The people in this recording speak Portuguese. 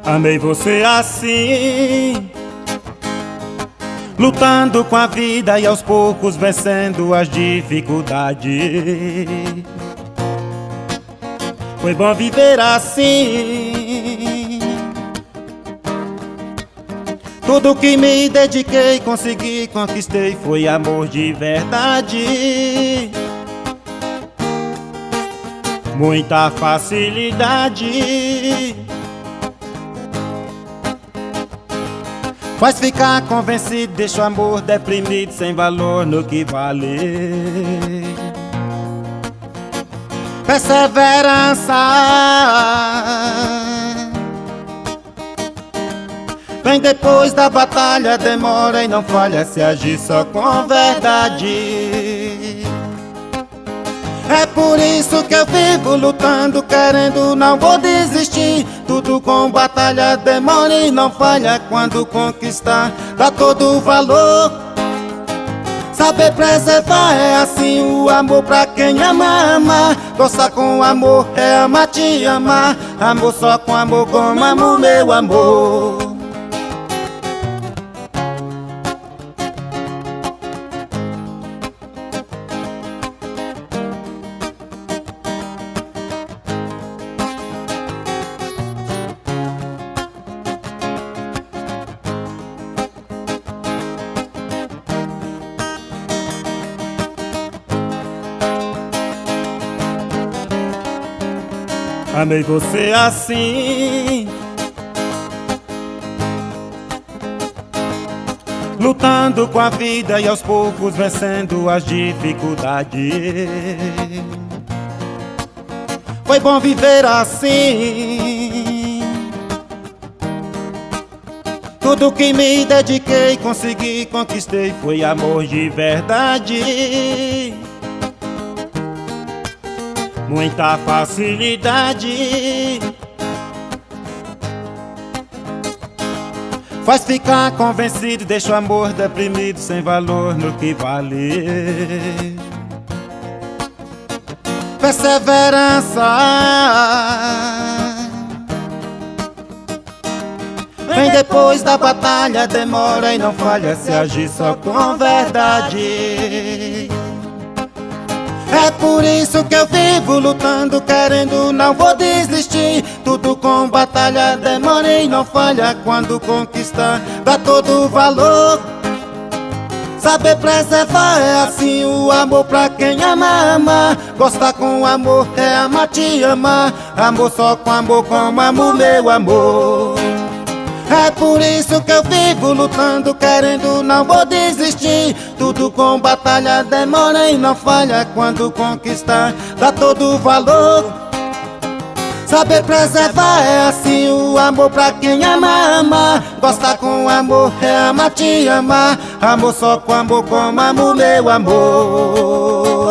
Amei você assim, lutando com a vida e aos poucos vencendo as dificuldades. Foi bom viver assim. Tudo que me dediquei, consegui, conquistei, foi amor de verdade. Muita facilidade faz ficar convencido, deixa o amor deprimido, sem valor no que vale. Perseverança vem depois da batalha, demora e não falha se agir só com verdade. É por isso que eu vivo lutando, querendo, não vou desistir. Tudo com batalha, demora e não falha. Quando conquistar, dá todo o valor. Saber preservar é assim o amor pra quem ama, ama. Gostar com amor é amar, te amar. Amor só com amor, como amo meu amor. Amei você assim, lutando com a vida e aos poucos vencendo as dificuldades. Foi bom viver assim. Tudo que me dediquei, consegui, conquistei, foi amor de verdade. Muita facilidade faz ficar convencido, deixa o amor deprimido, sem valor no que vale. Perseverança vem depois da batalha, demora e não falha se agir só com verdade. É por isso que eu vivo lutando, querendo, não vou desistir. Tudo com batalha, demora e não falha. Quando conquistar, dá todo o valor. Saber preservar é assim o amor pra quem ama, ama. Gostar com amor é amar, te amar. Amor só com amor, como amo meu amor. É por isso que eu vivo lutando, querendo, não vou desistir. Tudo com batalha, demora e não falha. Quando conquistar, dá todo o valor. Saber preservar é assim o amor pra quem ama, ama. Gostar com amor é amar, te amar. Amor só com amor, como amo meu amor.